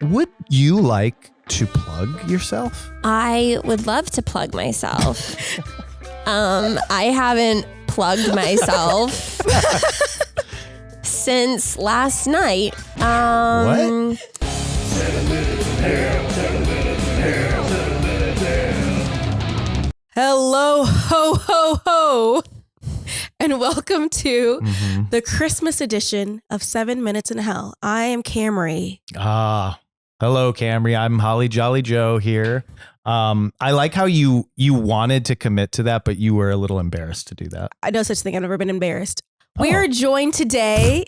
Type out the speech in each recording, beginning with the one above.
would you like to plug yourself? I would love to plug myself. I haven't plugged myself since last night. What? 7 minutes in hell, 7 minutes in hell, 7 minutes in hell. Hello, ho, ho, ho. And welcome to the Christmas edition of 7 Minutes in Hell. I am Camry. Hello, Camry. I'm Holly Jolly Joe here. I like how you wanted to commit to that, but you were a little embarrassed to do that. I know such thing. I've never been embarrassed. We are joined today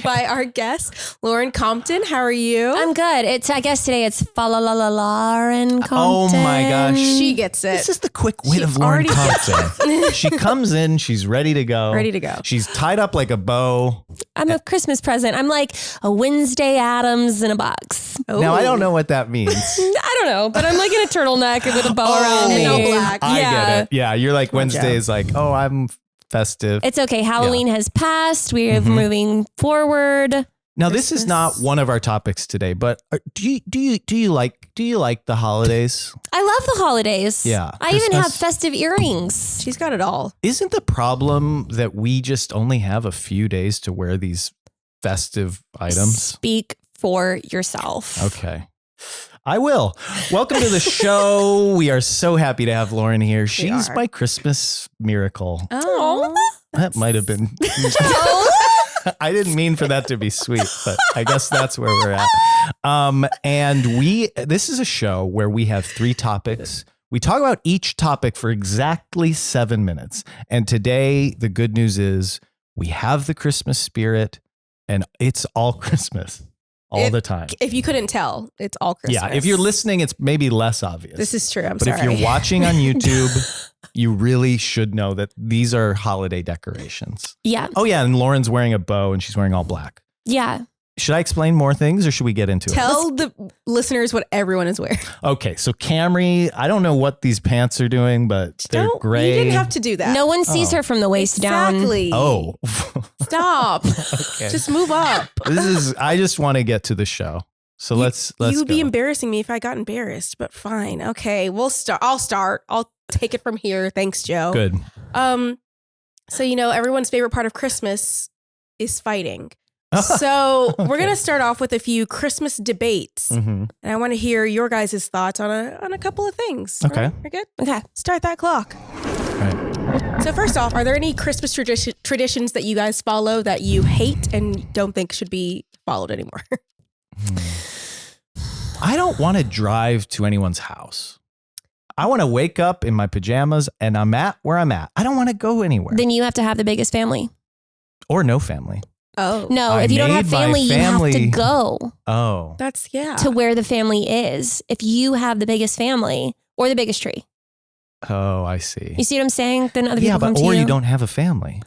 by our guest, Lauren Compton. How are you? I'm good. I guess today it's Lauren Compton. Oh my gosh. She gets it. This is the quick wit of Lauren Compton. She comes in, she's ready to go. Ready to go. She's tied up like a bow. I'm a Christmas present. I'm like a Wednesday Addams in a box. Now, I don't know what that means. I don't know, but I'm like in a turtleneck with a bow around me. And all black. I get it. Yeah, you're like Wednesday is like, oh, I'm festive. It's okay. Halloween has passed. We are moving forward. Now, this is not one of our topics today, but do you like the holidays? I love the holidays. Yeah, I even have festive earrings. She's got it all. Isn't the problem that we just only have a few days to wear these festive items? Speak for yourself. Okay. I will. Welcome to the show. We are so happy to have Lauren here. She's my Christmas miracle. Oh, That might have been. I didn't mean for that to be sweet, but I guess that's where we're at. And this is a show where we have 3 topics. We talk about each topic for exactly 7 minutes. And today, the good news is we have the Christmas spirit and it's all Christmas. All the time. If you couldn't tell, it's all Christmas. Yeah, if you're listening, it's maybe less obvious. This is true. But if you're watching on YouTube, you really should know that these are holiday decorations. Yeah. Oh, yeah. And Lauren's wearing a bow and she's wearing all black. Yeah. Should I explain more things or should we get into it? Tell the listeners what everyone is wearing. Okay. So Camry, I don't know what these pants are doing, but they're gray. You didn't have to do that. No one sees her from the waist down. Exactly. Oh. Stop. Okay. Just move up. I just want to get to the show. So let's You would go. be embarrassing me if I got embarrassed, but fine. Okay, we'll start. I'll start. I'll take it from here. Thanks, Joe. Good. So, everyone's favorite part of Christmas is fighting. So we're going to start off with a few Christmas debates. And I want to hear your guys' thoughts on a couple of things. Okay. Right? We're good? Okay. Start that clock. All right. So first off, are there any Christmas traditions that you guys follow that you hate and don't think should be followed anymore? I don't want to drive to anyone's house. I want to wake up in my pajamas and I'm at where I'm at. I don't want to go anywhere. Then you have to have the biggest family. Or no family. Oh. No, I if you don't have made my family, you have to family- go Oh. That's, yeah. to where the family is. If you have the biggest family or the biggest tree. Oh, I see. You see what I'm saying? Then other Yeah, people come but to or you. you don't have a family.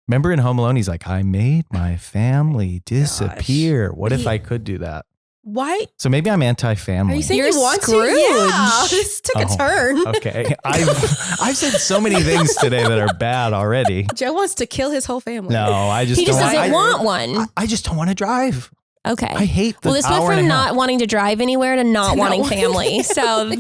Remember in Home Alone, he's like, I made my family disappear. What if I could do that? Why? So maybe I'm anti-family. Are you saying You're you want Scrooge. to? Yeah. This took a Oh. turn. Okay. I've said so many things today that are bad already. Joe wants to kill his whole family. No, I just He just don't doesn't want one. I just don't want to drive. Okay. I hate the Well, this went hour and from a half. not wanting to drive anywhere to not wanting family. So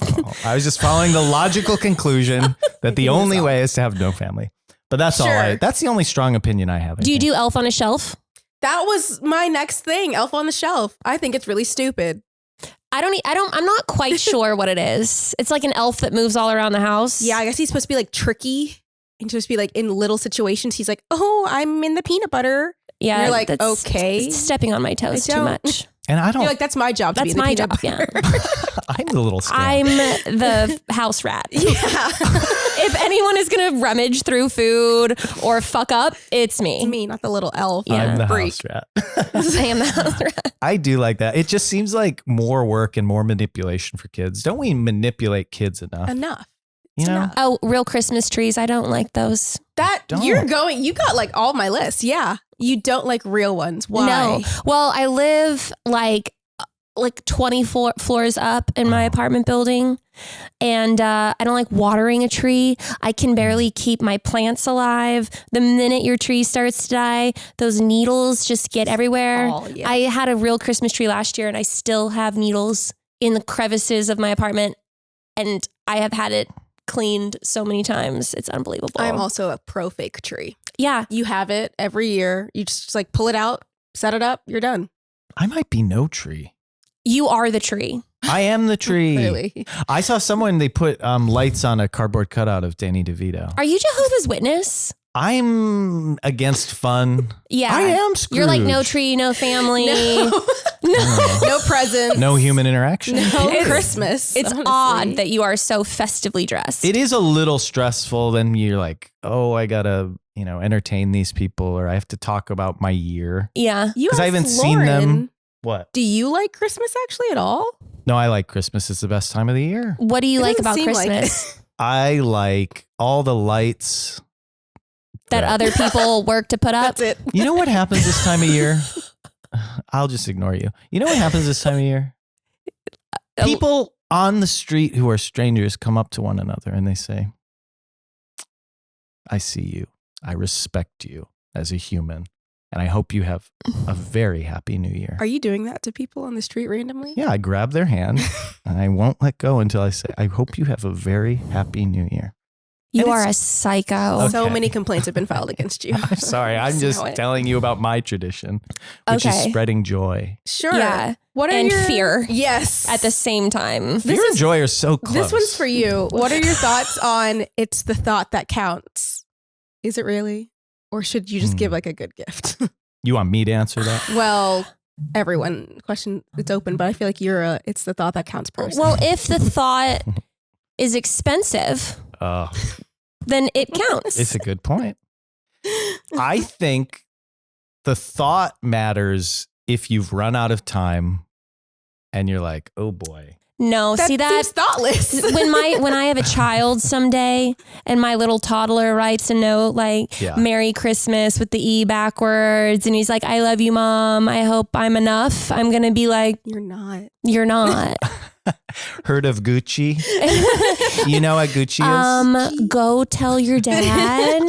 I was just following the logical conclusion that the only way is to have no family. But that's Sure. that's the only strong opinion I have. I do you think. do Elf on a Shelf? That was my next thing. Elf on the Shelf. I think it's really stupid. I'm not quite sure what it is. It's like an elf that moves all around the house. Yeah, I guess he's supposed to be like tricky and supposed to be like in little situations. He's like, oh, I'm in the peanut butter. Yeah. And you're like, that's okay. stepping on my toes I too don't- much. And I don't. You're like, that's my job to be That's in the my peanut job. butter. Yeah. I'm the little scam. I'm the house rat. Yeah. If anyone is going to rummage through food or fuck up, it's me. It's me, not the little elf. Yeah. I'm the Freak. house rat. I am the house rat. I do like that. It just seems like more work and more manipulation for kids. Don't we manipulate kids enough? Enough. You know? enough. Oh, real Christmas trees. I don't like those. That Don't. you got like all my list. Yeah. You don't like real ones. Why? No. Well, I live like like 20 floors up in my apartment building. And I don't like watering a tree. I can barely keep my plants alive. The minute your tree starts to die, those needles just get everywhere. Oh, yeah. I had a real Christmas tree last year and I still have needles in the crevices of my apartment. And I have had it cleaned so many times. It's unbelievable. I'm also a pro fake tree. Yeah. You have it every year. You just like pull it out, set it up, you're done. I might be no tree. You are the tree. I am the tree. Clearly. I saw someone, they put lights on a cardboard cutout of Danny DeVito. Are you Jehovah's Witness? I'm against fun. Yeah. I am Scrooge. You're like no tree, no family. No presents. No human interaction. No Christmas. It's honestly. odd that you are so festively dressed. It is a little stressful. Then you're like, oh, I gotta, entertain these people, or I have to talk about my year. Yeah. You 'Cause I asked haven't seen them. Lauren, What? Do you like Christmas actually at all? No, I like Christmas. It's the best time of the year. What do you It like doesn't about seem like Christmas it. I like all the lights. that other people work to put up? That's it. You know what happens this time of year? I'll just ignore you. You know what happens this time of year? People on the street who are strangers come up to one another and they say, I see you. I respect you as a human. And I hope you have a very happy new year. Are you doing that to people on the street randomly? Yeah, I grab their hand and I won't let go until I say, I hope you have a very happy new year. You And are it's- a psycho. Okay. So many complaints have been filed against you. I'm sorry. I'm So just it- telling you about my tradition, which is Okay. spreading joy. Sure. Yeah. What are And your fear. Yes. At the same time. Fear and joy are so close. This one's for you. What are your thoughts on it's the thought that counts? Is it really? Or should you just give like a good gift? You want me to answer that? Well, everyone question it's open, but I feel like you're a it's the thought that counts person. Well, if the thought is expensive, then it counts. It's a good point. I think the thought matters if you've run out of time and you're like, oh boy. No, see that seems thoughtless. when I have a child someday and my little toddler writes a note like Yeah. Merry Christmas with the E backwards and he's like, I love you, Mom. I hope I'm enough. I'm gonna be like, You're not. you're not. Heard of Gucci? You know what Gucci is? Go tell your dad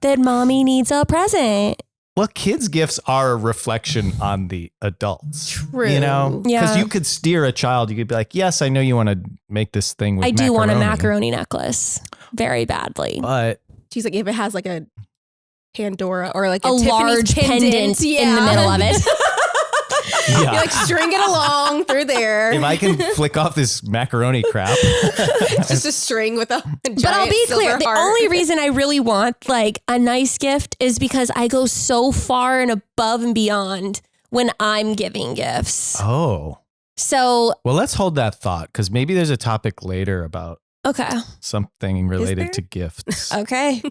that Mommy needs a present. Well, kids' gifts are a reflection on the adults. True. You know? Yeah. Because you could steer a child. You could be like, yes, I know you want to make this thing with I do want a macaroni necklace very badly. But She's like, if it has like a Pandora or like A Tiffany's large pendant in the yeah. middle of it. yeah. You like string it along through there. If I can flick off this macaroni crap. It's just a string with a giant But I'll be clear, silver the heart. only reason I really want like a nice gift is because I go so far and above and beyond when I'm giving gifts. Oh. So, Well, let's hold that thought because maybe there's a topic later about okay. something related there? to gifts. Okay.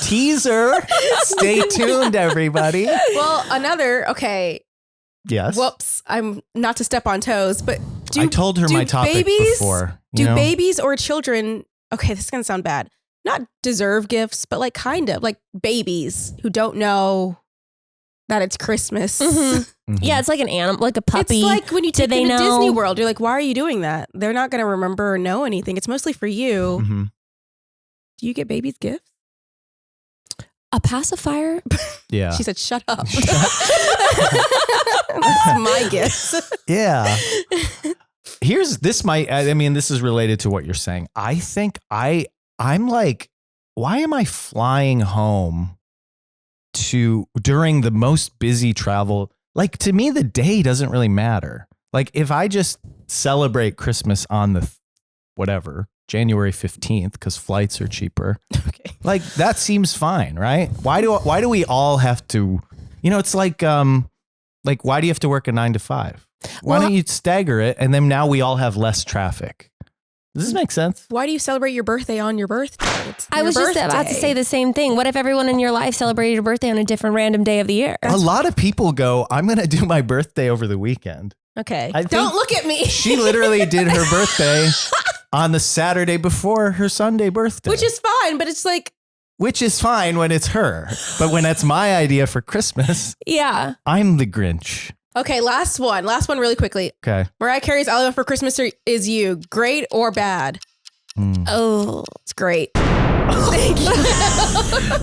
Teaser. Stay tuned, everybody. Well, another Yes. Whoops! I'm not to step on toes, but I told her do my topic babies- before. do you know? babies or children? Okay, this is gonna sound bad. Not deserve gifts, but like kind of like babies who don't know that it's Christmas. Mhm. Mhm. Yeah, it's like an animal, like a puppy. It's like when you take they them to know? Disney World. You're like, why are you doing that? They're not gonna remember or know anything. It's mostly for you. Mhm. Do you get babies gifts? A pacifier. Yeah. She said, "Shut up." That's my gift. Yeah. Here's this this is related to what you're saying. I think I'm like, why am I flying home during the most busy travel? Like to me, the day doesn't really matter. Like if I just celebrate Christmas on the January 15th, because flights are cheaper. Okay. Like that seems fine, right? Why do we all have to, it's like why do you have to work a 9 to 5? Why Well, don't you stagger it? And then now we all have less traffic. Does this make sense? Why do you celebrate your birthday on your birthday? It's I your was just about to birthday. say the same thing. What if everyone in your life celebrated your birthday on a different random day of the year? A lot of people go, I'm going to do my birthday over the weekend. Okay. I Don't think look at me. She literally did her birthday on the Saturday before her Sunday birthday. Which is fine, but it's like, Which is fine when it's her. But when it's my idea for Christmas, Yeah. I'm the Grinch. Okay, last one really quickly. Okay. Mariah Carey's All I Want for Christmas Is You. Great or bad? Oh, It's great.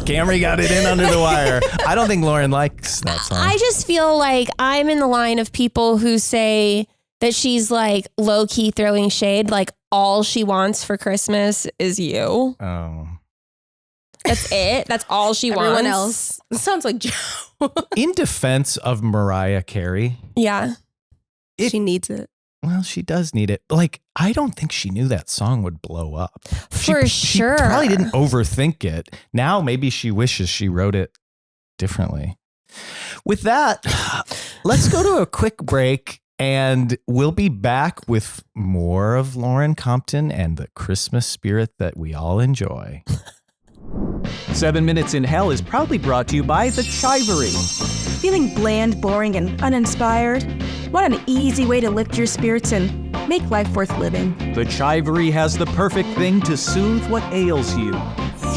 Camry got it in under the wire. I don't think Lauren likes that song. I just feel like I'm in the line of people who say that she's like low key throwing shade. Like all she wants for Christmas is you. Oh. That's it. That's all she wants. Everyone else. It sounds like Joe. In defense of Mariah Carey, Yeah. She needs it. well, she does need it. Like, I don't think she knew that song would blow up. For sure. She probably didn't overthink it. Now maybe she wishes she wrote it differently. With that, let's go to a quick break and we'll be back with more of Lauren Compton and the Christmas spirit that we all enjoy. 7 Minutes in Hell is proudly brought to you by TheCHIVE. Feeling bland, boring, and uninspired? Want an easy way to lift your spirits and make life worth living? TheCHIVE has the perfect thing to soothe what ails you.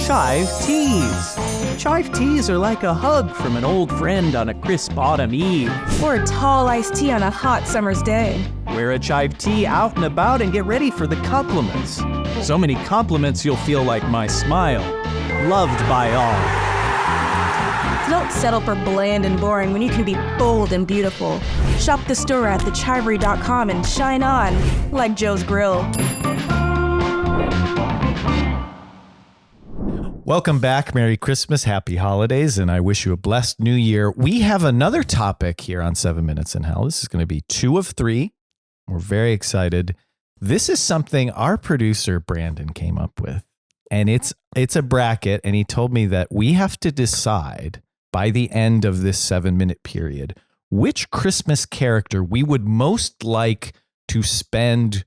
Chive Teas. Chive Teas are like a hug from an old friend on a crisp autumn eve. Or a tall iced tea on a hot summer's day? Wear a Chive Tea out and about and get ready for the compliments. So many compliments you'll feel like my smile. Loved by all. Don't settle for bland and boring when you can be bold and beautiful. Shop the store at thechivery.com and shine on like Joe's Grill. Welcome back. Merry Christmas, Happy Holidays, and I wish you a blessed new year. We have another topic here on 7 Minutes in Hell. This is going to be 2 of 3. We're very excited. This is something our producer, Brandon, came up with, and it's a bracket, and he told me that we have to decide by the end of this 7-minute period which Christmas character we would most like to spend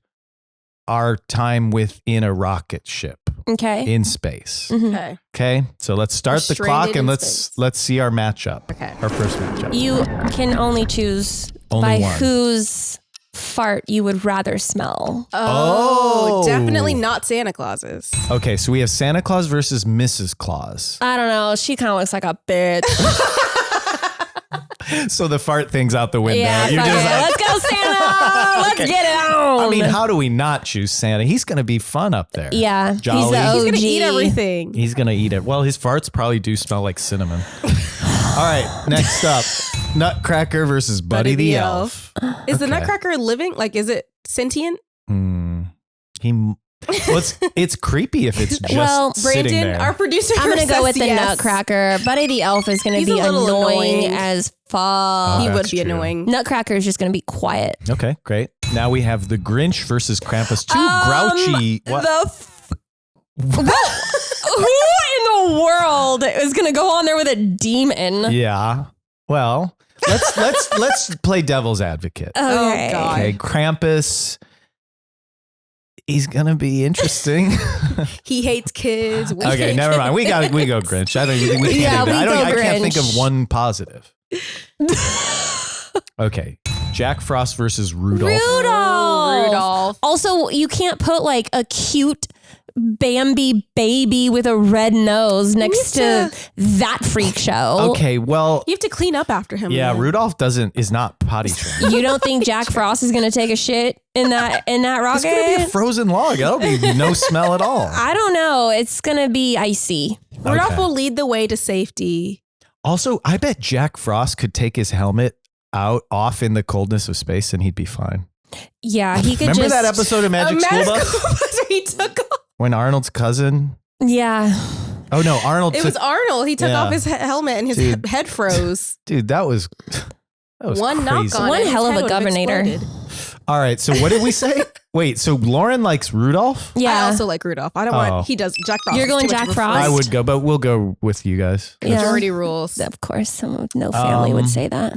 our time with in a rocket ship. Okay. In space. Okay. Okay. So let's start the clock Stranded and in let's space. see our matchup. Okay. Our first matchup. You can only choose Only by one. whose fart you would rather smell. Oh. Definitely not Santa Claus's. Okay, so we have Santa Claus versus Mrs. Claus. I don't know. She kind of looks like a bitch. So the fart thing's out the window. Yeah, You're fuck just it. like, Let's go, Santa. Let's Okay. get it on. I mean, how do we not choose Santa? He's going to be fun up there. yeah, Jolly. he's the OG. He's going to eat everything. He's going to eat it. Well, his farts probably do smell like cinnamon. All right, next up, Nutcracker versus Buddy the Elf. Is the Okay. Nutcracker living? Like, is it sentient? It's creepy if it's just Well, sitting Brandon, there. our producer, I'm gonna go says with the yes. Nutcracker. Buddy the Elf is gonna He's be a little annoying annoying. as fuck. He Oh, would that's be true. annoying. Nutcracker is just gonna be quiet. Okay, great. Now we have the Grinch versus Krampus. Two grouchy. What? Who in the world is gonna go on there with a demon? Yeah. Well, let's play devil's advocate. Okay. God. Okay, Krampus. He's gonna be interesting. He hates kids. We Okay, hate never mind. We kids. go Grinch. I think we can't. Yeah, do that. we go I can't think of Grinch. one positive. Okay, Jack Frost versus Rudolph. Rudolph. Also, you can't put like a cute Bambi baby with a red nose next to that freak show. Okay, well, You have to clean up after him. yeah, man. Rudolph is not potty trained. You don't think Jack Frost is gonna take a shit in that It's gonna be a rocket? frozen log. That'll be no smell at all. I don't know. It's gonna be icy. Rudolph Okay. will lead the way to safety. Also, I bet Jack Frost could take his helmet off in the coldness of space and he'd be fine. Yeah, he could Remember just. that episode of Magic School Magic Bus School Bus where he took off. when Arnold's cousin? Yeah. Oh no, Arnold It took. was Arnold. He took Yeah. off his helmet and his Dude. head froze. Dude, that was One knock crazy. on One it, his hell of head a would have governor. exploded. All right, so what did we say? Wait, so Lauren likes Rudolph? Yeah. I also like Rudolph. I don't Oh. want. He does. Jack Frost. You're is going too much Jack of a Frost? I would go, but we'll go with you guys. Yeah. Majority rules. Of course, someone with no family would say that.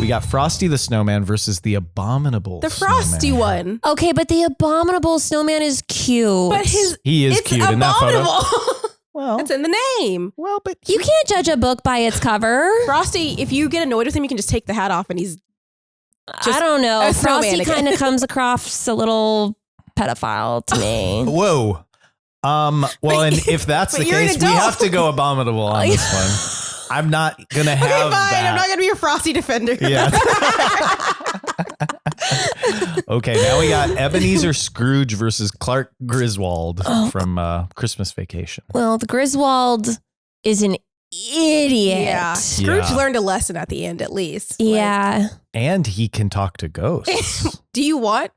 We got Frosty the Snowman versus the Abominable The Frosty Snowman. one. Okay, but the abominable snowman is cute. But He is it's cute in that photo. abominable. Well, It's in the name. well, but You can't judge a book by its cover. Frosty, if you get annoyed with him, you can just take the hat off and he's I don't know. a snowman Frosty again. kind of comes across a little pedophile to me. whoa. Well, and if that's the but you're an case, we adult. have to go Abominable on this one. I'm not gonna have Okay, fine. that. I'm not gonna be a Frosty defender. Yeah. Okay, now we got Ebenezer Scrooge versus Clark Griswold from Christmas Vacation. Well, the Griswold is an idiot. Yeah. Scrooge Yeah. learned a lesson at the end, at least. Yeah. And he can talk to ghosts. Do you want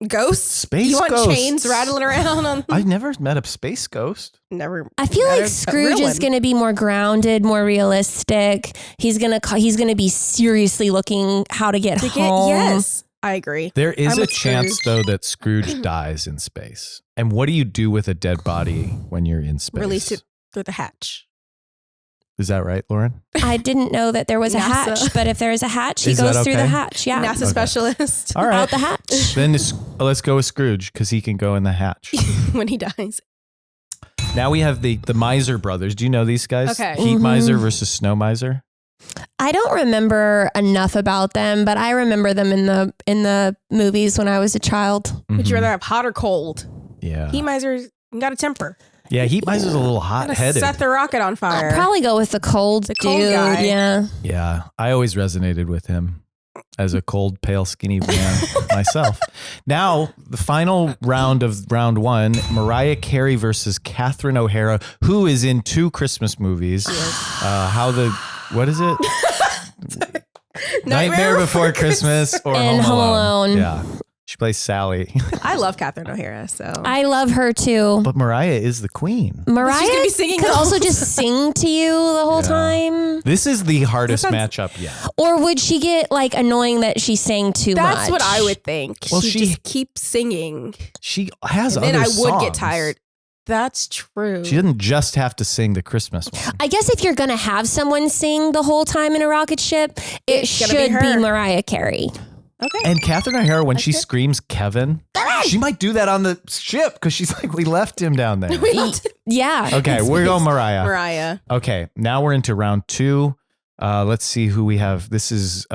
ghosts? Space You want ghosts. chains rattling around on? I've never met a space ghost. Never. I feel Better- like a Scrooge real is one. going to be more grounded, more realistic. He's going to be seriously looking how to get home. Yes, I agree. There is I'm a with chance, Scrooge. though, that Scrooge dies in space. And what do you do with a dead body when you're in space? Release it through the hatch. Is that right, Lauren? I didn't know that there was a NASA. hatch, but if there is a hatch, he Is that goes through the okay? hatch. Yeah. NASA Okay. specialist. All right. Out the hatch. Then let's go with Scrooge because he can go in the hatch. when he dies. Now we have the Miser brothers. Do you know these guys? Okay. Heat Mhm. Miser versus Snow Miser. I don't remember enough about them, but I remember them in the movies when I was a child. Would you Mhm. rather have hot or cold? Yeah. Heat miser's got a temper. Yeah, Heat Miser's a little Gotta hot-headed. set the rocket on fire. I'll probably go with the cold cold dude. guy. Yeah. Yeah, I always resonated with him as a cold, pale, skinny man myself. Now, the final round of round one, Mariah Carey versus Catherine O'Hara, who is in 2 Christmas movies. What is it? Nightmare Before Christmas or And Home Home Alone. Alone. Yeah, she plays Sally. I love Catherine O'Hara, so I love her too. But Mariah is the queen. Mariah She's gonna be singing could the also whole just sing to you the whole Yeah. time. This is the hardest That matchup yet. Or would she get like annoying that she sang too much? that's what I would think. Well, she she- just keeps singing, She has and other then I would get songs. tired. That's true. She doesn't just have to sing the Christmas one. I guess if you're going to have someone sing the whole time in a rocket ship, it It's should gonna be be her. Mariah Carey. Okay. And Catherine O'Hara, when she That's it. screams Kevin, she might do that on the ship because she's like, we left him down there. Yeah. Okay, we're going Mariah. Mariah. Okay, now we're into round 2. Let's see who we have. This is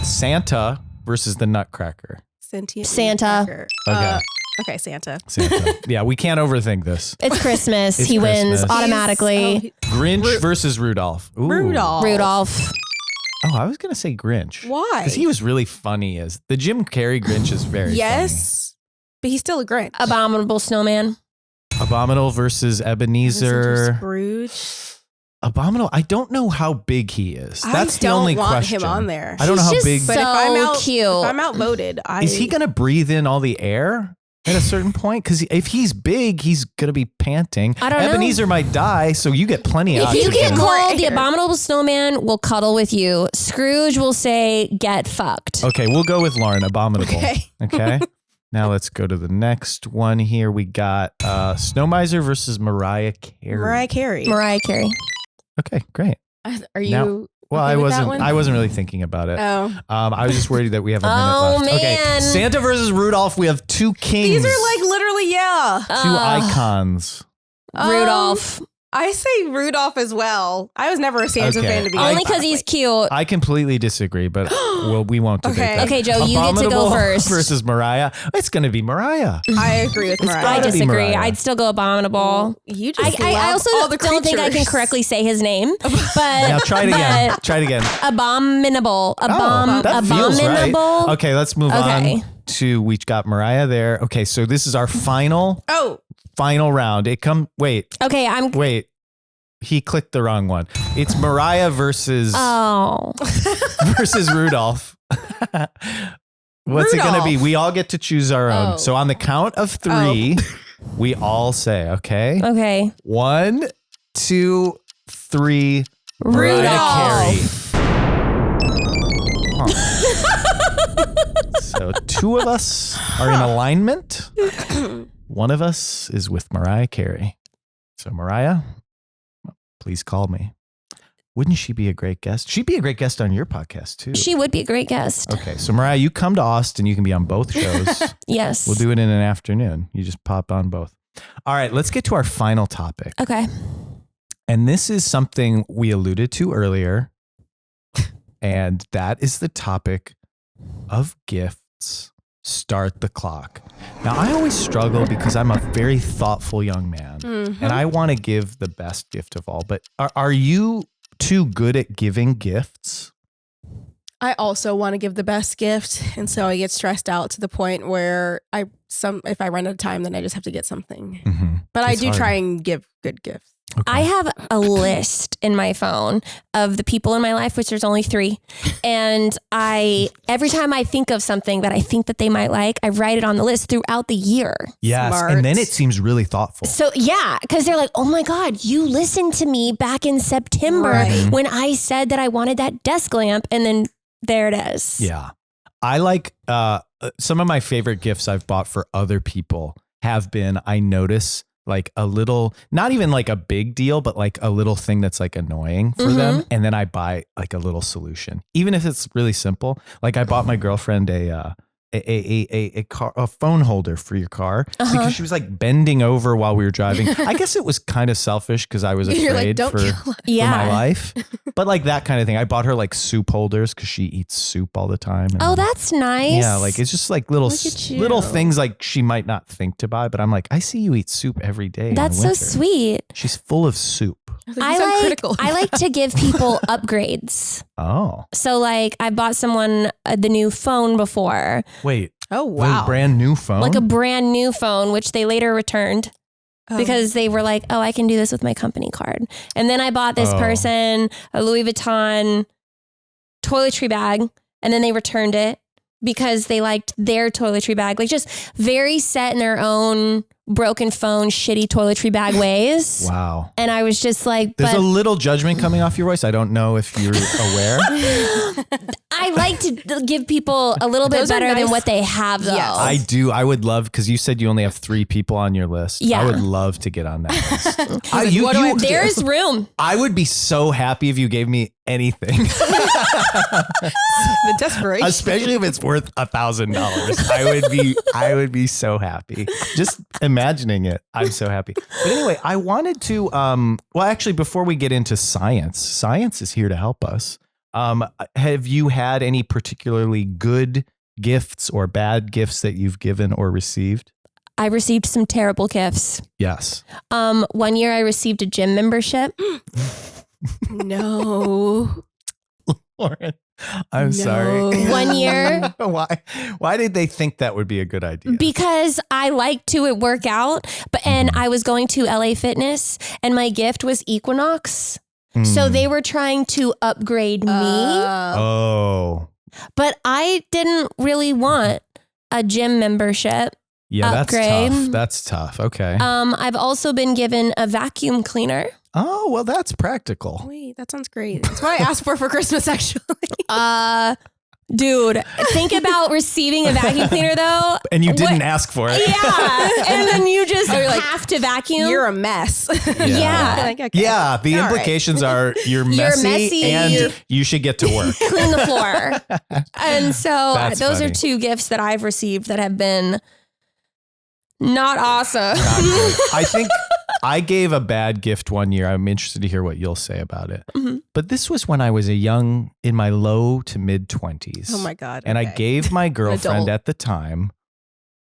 Santa versus the Nutcracker. Santa. Cracker. Okay. Okay, Santa. Santa. Yeah, we can't overthink this. It's Christmas. It's he wins Christmas. automatically. Grinch versus Rudolph. Ooh. Rudolph. Rudolph. Oh, I was going to say Grinch. Why? Because he was really funny as the Jim Carrey Grinch is very Yes, but he's still a Grinch. Abominable snowman. funny. Abominable versus Ebenezer. Scrooge. Abominable. I don't know how big he is. That's I the don't only want question. him on there. I don't know He's how just big. But so if I'm out, cute. if I'm outvoted, Is he going to breathe in all the air at a certain point? Because if he's big, he's going to be panting. I don't know. Ebenezer might die, so you get plenty of If you oxygen. get More cold, the air. abominable snowman will cuddle with you. Scrooge will say, "Get fucked." Okay, we'll go with Lauren. Abominable. Okay. Okay. Now let's go to the next one here. We got Snow Miser versus Mariah Carey. Mariah Carey? Mariah Carey. Okay, great. Are you? Now- Well, okay I with that wasn't. one? I wasn't really thinking about it. Oh, I was just worried that we have a minute Oh, left. Okay, man. Santa versus Rudolph. We have 2 kings. these are like literally, yeah. 2 icons. Rudolph. I say Rudolph as well. I was never a Santa Okay. fan to be I- Only because he's cute. I completely disagree, but we won't debate Okay. that. Okay, Joe, you get to go Abominable first. versus Mariah. It's going to be Mariah. I agree with I Mariah. gotta be disagree. Mariah. I'd still go abominable. You just I love also all the don't think I can creatures. correctly say his name, but Now try it again. but Try it again. abominable. Oh, that feels right. Abominable. Okay, let's move Okay. on to we got Mariah there. Okay, so this is our final round. Okay, Wait. He clicked the wrong one. It's Mariah versus versus Rudolph. What's it going to be? Rudolph. We all get to choose our own. Oh. So on the count of 3, we all say, okay? Okay. 1, 2, 3. Rudolph. Mariah Carey. Huh. So 2 of us are in alignment. 1 of us is with Mariah Carey. So Mariah, please call me. Wouldn't she be a great guest? She'd be a great guest on your podcast too. She would be a great guest. Okay, so Mariah, you come to Austin. You can be on both shows. Yes. We'll do it in an afternoon. You just pop on both. All right, let's get to our final topic. Okay. And this is something we alluded to earlier. And that is the topic of gifts. Start the clock. Now, I always struggle because I'm a very thoughtful young man Mhm. and I want to give the best gift of all. But are you too good at giving gifts? I also want to give the best gift, and so I get stressed out to the point where if I run out of time, then I just have to get something. Mm-hmm. But I It's do hard. try and give good gifts. Okay. I have a list in my phone of the people in my life, which there's only 3. And every time I think of something that I think that they might like, I write it on the list throughout the year. Yes, Smart. and then it seems really thoughtful. So yeah, because they're like, oh my God, you listened to me back in September Right. when I said that I wanted that desk lamp. And then there it is. Yeah. I like some of my favorite gifts I've bought for other people have been, I notice like a little, not even like a big deal, but like a little thing that's like annoying for them. And then I buy like a little solution, even if it's really simple. Like I bought my girlfriend a phone holder for your car because she was like bending over while we were driving. I guess it was kind of selfish because I was You're like, afraid "Don't for kill my life, but like that kind of thing. I bought her like soup holders because she eats soup all the time. And Oh, that's nice. yeah, like it's just like little Look at you. little things like she might not think to buy, but I'm like, I see you eat soup every day. in That's so winter. sweet. She's full of soup. I like to give people upgrades. Oh, So like I bought someone the new phone before, wait. Oh, The wow. brand new phone? like a brand new phone, which they later returned because they were like, oh, I can do this with my company card. And then I bought this Oh. person a Louis Vuitton toiletry bag, and then they returned it because they liked their toiletry bag, like just very set in their own broken phone, shitty toiletry bag ways. Wow. And I was just like, There's but a little judgment coming off your voice. I don't know if you're aware. I like to give people a little bit Those are better than nice. what they have, though. Yes. I do. I would love, because you said you only have 3 people on your list. Yeah. I would love to get on that list. what do I have to do? There's room. I would be so happy if you gave me anything, The desperation. especially if it's worth $1,000. I would be so happy. Just imagining it. I'm so happy. But anyway, I wanted to, well, actually, before we get into science is here to help us. Have you had any particularly good gifts or bad gifts that you've given or received? I received some terrible gifts. Yes. 1 year I received a gym membership. No. Lauren, I'm No. sorry. 1 year. Why did they think that would be a good idea? Because I like to work out, and I was going to LA Fitness, and my gift was Equinox. So they were trying to upgrade me, Oh. but I didn't really want a gym membership. Yeah, Upgrade. That's tough. Okay. I've also been given a vacuum cleaner. Oh, well, that's practical. Wait, that sounds great. That's what I asked for Christmas, actually. Dude, think about receiving a vacuum cleaner though. And you didn't ask for it. Yeah. And then you just you're like, have to vacuum. You're a mess. Yeah. Like, okay. Yeah, the All right. implications are you're messy, and you should get to work. Clean the floor. And so That's those funny. are 2 gifts that I've received that have been not awesome. Not good. I think I gave a bad gift 1 year. I'm interested to hear what you'll say about it. Mm-hmm. But this was when I was in my low to mid 20s. Oh my God. And I okay. gave my girlfriend adult. at the time,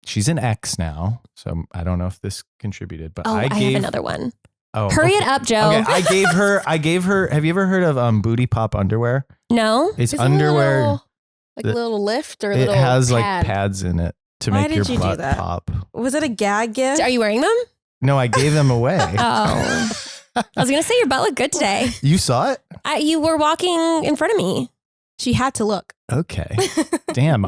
she's an ex now, so I don't know if this contributed, but Oh, I gave have another one. Oh, Hurry okay. it up, Joe. Okay, I gave her, have you ever heard of Booty Pop underwear? No? It's Is it a underwear. little, like that- a little lift or a It little has pad? like pads in it to Why make your did you do butt that? pop. Was it a gag gift? Are you wearing them? No, I gave them away. Oh. I was going to say your butt looked good today. You saw it? You were walking in front of me. She had to look. Okay. Damn.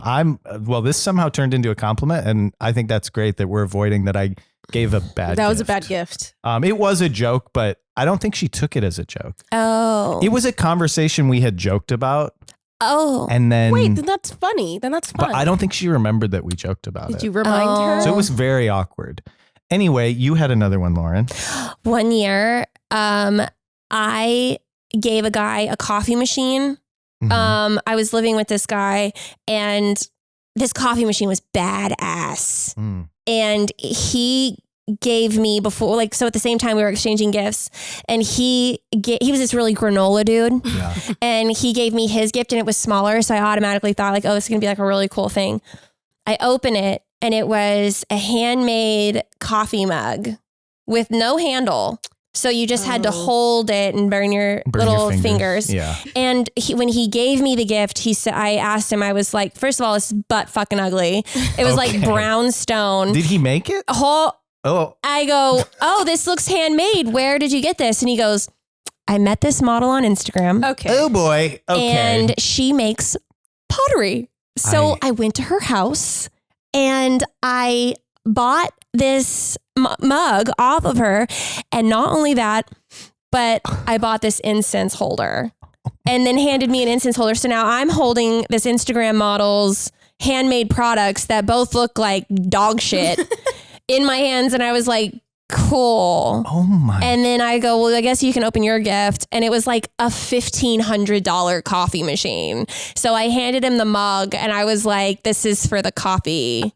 Well, this somehow turned into a compliment, and I think that's great that we're avoiding that I gave a bad That gift. was a bad gift. It was a joke, but I don't think she took it as a joke. Oh. It was a conversation we had joked about, Oh. and then Wait, then that's funny. Then that's fun. but I don't think she remembered that we joked about Did it. you remind Oh. her? So it was very awkward. Anyway, you had another one, Lauren. 1 year, I gave a guy a coffee machine. Mhm. I was living with this guy, and this coffee machine was badass. Mm. And he gave me before, like, so at the same time we were exchanging gifts, and he was this really granola dude, Yeah. and he gave me his gift, and it was smaller, so I automatically thought like, oh, this is gonna be like a really cool thing. I open it, and it was a handmade coffee mug with no handle. So you just had to hold it and burn your Burn your little fingers. Yeah. And when he gave me the gift, he said, I asked him, I was like, first of all, it's butt fucking ugly. It was like brown stone. Did he make it? I go, oh, this looks handmade. Where did you get this? And he goes, I met this model on Instagram. Okay. Oh boy. Okay. And she makes pottery. So I went to her house and I bought this mug off of her. And not only that, but I bought this incense holder and then handed me an incense holder. So now I'm holding this Instagram model's handmade products that both look like dog shit in my hands. And I was like, cool. Oh my. And then I go, well, I guess you can open your gift. And it was like a $1,500 coffee machine. So I handed him the mug and I was like, this is for the coffee.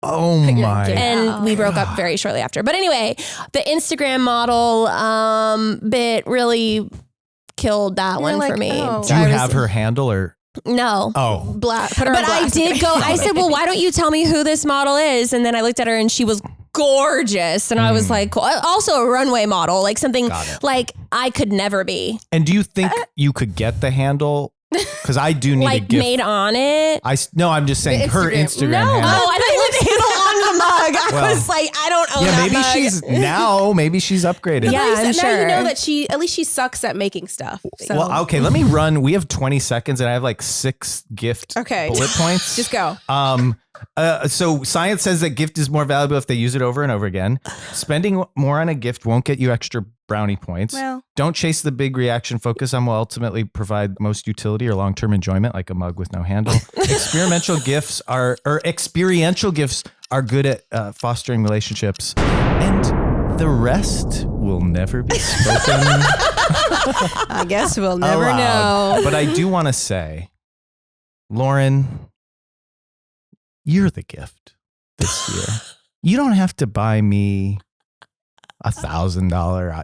Oh my. And we broke up very shortly after. But anyway, the Instagram model bit really killed that one for me. oh. Do you have her handle or? No. Oh. Put her on But I blast. did go, I said, well, why don't you tell me who this model is? And then I looked at her and she was gorgeous. And I was like, cool. Also a runway model, like something like I could never be. And do you think you could get the handle? Because I do need Like a gift. made on it. No, I'm just saying her Instagram No. handle. Oh, I thought you meant the handle on the mug. I was like, I don't own Yeah, that maybe mug. maybe she's upgraded. Yeah, I'm now sure. you know that at least she sucks at making stuff. So. Well, okay, let me run. We have 20 seconds and I have like 6 gift bullet points. Just go. So science says that gift is more valuable if they use it over and over again. Spending more on a gift won't get you extra brownie points. Well. Don't chase the big reaction. Focus on what ultimately provide most utility or long-term enjoyment, like a mug with no handle. Experiential gifts are good at fostering relationships, and the rest will never be spoken. I guess we'll never aloud. know. But I do want to say, Lauren, you're the gift this year. You don't have to buy me $1,000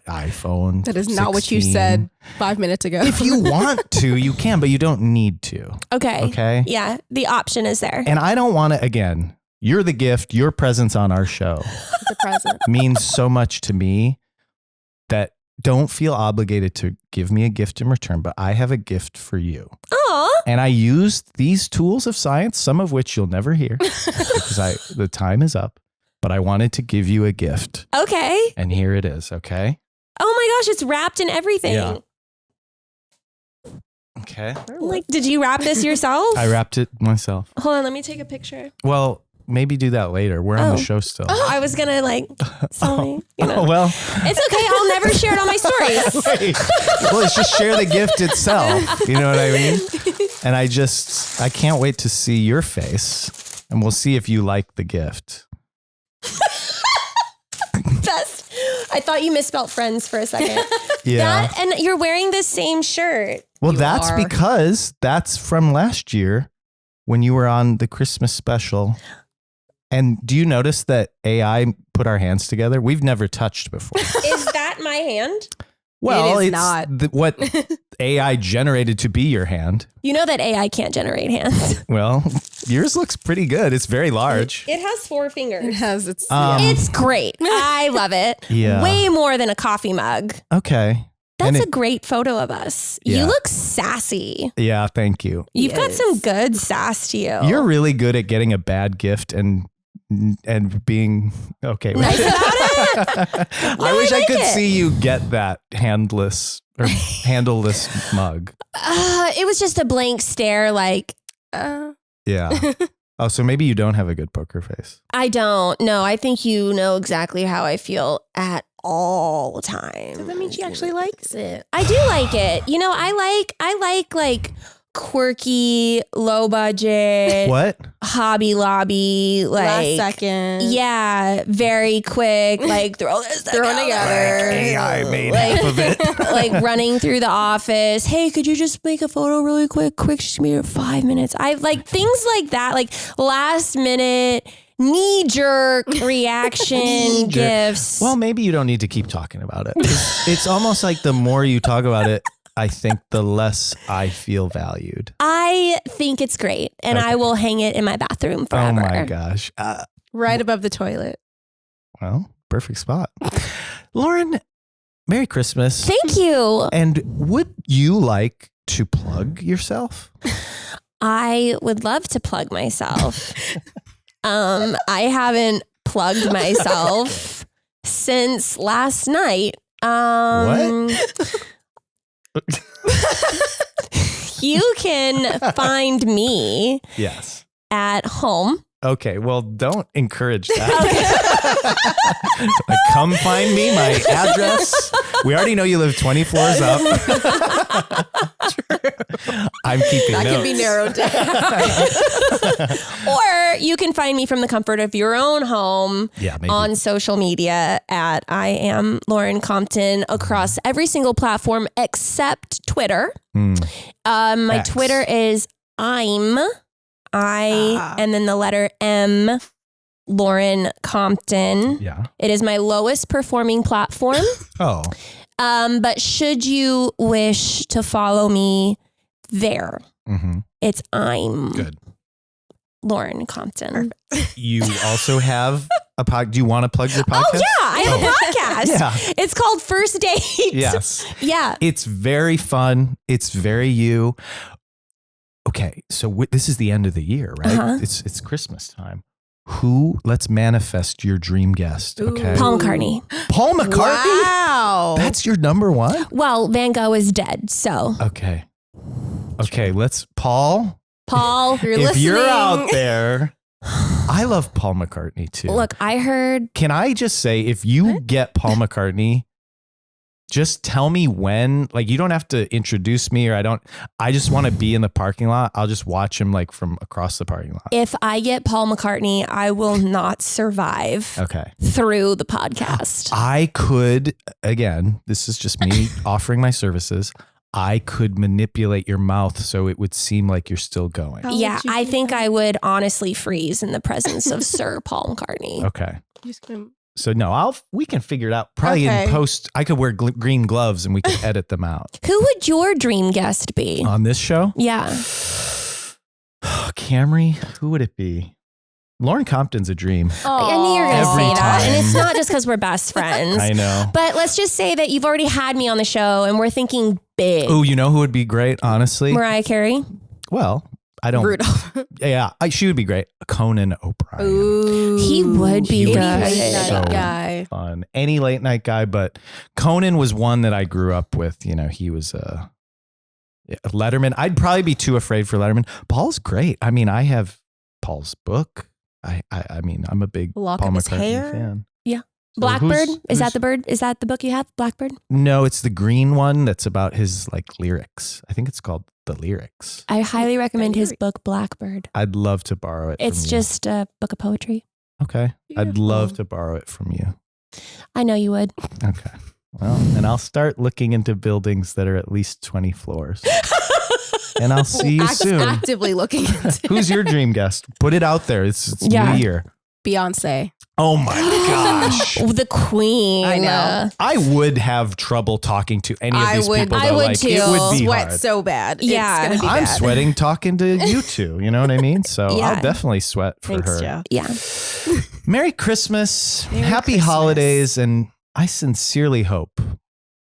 iPhone. That is not what you 16. said 5 minutes ago. If you want to, you can, but you don't need to. Okay. Okay. Yeah. The option is there. And I don't want to, again, you're the gift. Your presence on our show the present. means so much to me that don't feel obligated to give me a gift in return, but I have a gift for you. Aw. And I used these tools of science, some of which you'll never hear because the time is up, but I wanted to give you a gift. Okay. And here it is. Okay. Oh my gosh, it's wrapped in everything. Yeah. Okay. Like, did you wrap this yourself? I wrapped it myself. Hold on, let me take a picture. Well, maybe do that later. We're on the show still. I was gonna Oh, well. It's okay. I'll never share it on my stories. Wait. Well, it's just share the gift itself. You know what I mean? And I can't wait to see your face and we'll see if you like the gift. Best. I thought you misspelled friends for a second. Yeah. And you're wearing the same shirt. Well, that's because that's from last year when you were on the Christmas special. And do you notice that AI put our hands together? We've never touched before. Is that my hand? Well, It is it's not. what AI generated to be your hand. You know that AI can't generate hands. Well, yours looks pretty good. It's very large. It has 4 fingers. It has its. It's great. I love it. Yeah. Way more than a coffee mug. Okay. That's And a great photo of us. Yeah. You look sassy. Yeah, thank you. You've got some good sass to you. You're really good at getting a bad gift and being okay with nice it. about it. I wish I like could it. see you get that handless or handleless mug. It was just a blank stare. Like, Yeah. Oh, so maybe you don't have a good poker face. I don't know. I think you know exactly how I feel at all times. Does that mean she actually likes it? I do like it. You know, I like quirky, low budget, What? Hobby Lobby, Last like second. yeah, very quick, like throw this Thrown together. AI made Like- half of it. like running through the office. Hey, could you just make a photo really quick? Just give me 5 minutes. I like things like that, like last minute knee-jerk reaction gifts. Well, maybe you don't need to keep talking about it. It's almost like the more you talk about it, I think the less I feel valued. I think it's great, and I will hang it in my bathroom forever. Oh my gosh. Right above the toilet. Well, perfect spot. Lauren, Merry Christmas. Thank you. And would you like to plug yourself? I would love to plug myself. I haven't plugged myself since last night. What? You can find me Yes. at home. Okay, well, don't encourage that. Like, come find me, my address. We already know you live 20 floors up. I'm keeping That notes. can be narrowed down. Or you can find me from the comfort of your own home Yeah, maybe. on social media at I am Lauren Compton across every single platform except Twitter. My X. Twitter is and then the letter M, Lauren Compton. Yeah. It is my lowest performing platform. Oh, But should you wish to follow me there, it's I'm good. Lauren Compton. You also have a pod. Do you want to plug your podcast? Oh yeah, I have a podcast. Yeah. It's called First Date. Yes. Yeah. It's very fun. It's very you. Okay, so this is the end of the year, right? Uh-huh. It's Christmas time. Let's manifest your dream guest, okay? Paul McCartney. Paul McCartney? Wow. That's your number one? Well, Van Gogh is dead, so Okay. Okay, Paul, Paul. if you're out there, I love Paul McCartney too. Look, I heard. Can I just say, if you get Paul McCartney, just tell me when. Like, you don't have to introduce me, I just want to be in the parking lot. I'll just watch him like from across the parking lot. If I get Paul McCartney, I will not survive Okay. through the podcast. I could, again, this is just me offering my services. I could manipulate your mouth so it would seem like you're still going. How Yeah, would you I do think that? I would honestly freeze in the presence of Sir Paul McCartney. Okay. Just gonna- So no, we can figure it out. Probably Okay. in post, I could wear green gloves and we could edit them out. Who would your dream guest be? On this show, Yeah. Camry, who would it be? Lauren Compton's a dream. I knew you were going to Every say that. And time. it's not just because we're best friends. I know. But let's just say that you've already had me on the show and we're thinking big. Oh, you know who would be great, honestly? Mariah Carey. Well, I don't. Rudolph. Yeah, she would be great. Conan O'Brien. Ooh. He would be He would good. be Late night so guy. fun. Any late night guy, but Conan was one that I grew up with. You know, he was Letterman. I'd probably be too afraid for Letterman. Paul's great. I mean, I have Paul's book. I mean, I'm a big Lock Paul of his McCartney hair? fan. Yeah. So Blackbird. who's- Is that the bird? Is that the book you have? Blackbird? No, it's the green one that's about his like lyrics. I think it's called The Lyrics. I highly recommend his Lyric. book, Blackbird. I'd love to borrow it. It's from you. just a book of poetry. Okay. I'd love Beautiful. to borrow it from you. I know you would. Okay. Well, and I'll start looking into buildings that are at least 20 floors. And I'll see you soon. Actively looking into Who's your dream guest? Put it out there. It's Yeah. New Year. Beyonce. Oh my gosh. The queen. I know. I would have trouble talking to any of I these would- people. I though. would Like, too. It would be Sweat hard. so bad. Yeah. It's gonna be I'm bad. sweating talking to you two. You know what I mean? So Yeah. I'll definitely sweat for Thanks, her. Joe. Yeah. Merry Christmas. Merry Happy Christmas. holidays. And I sincerely hope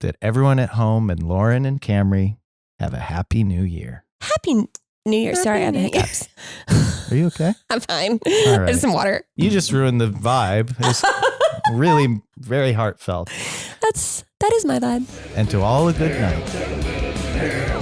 that everyone at home and Lauren and Camry have a happy new year. Happy New Year. Sorry, I have Happy New Year. hiccups. Are you okay? I'm fine. All right. There's some water. You just ruined the vibe. It's really very heartfelt. That is my vibe. And to all a good night. Hair,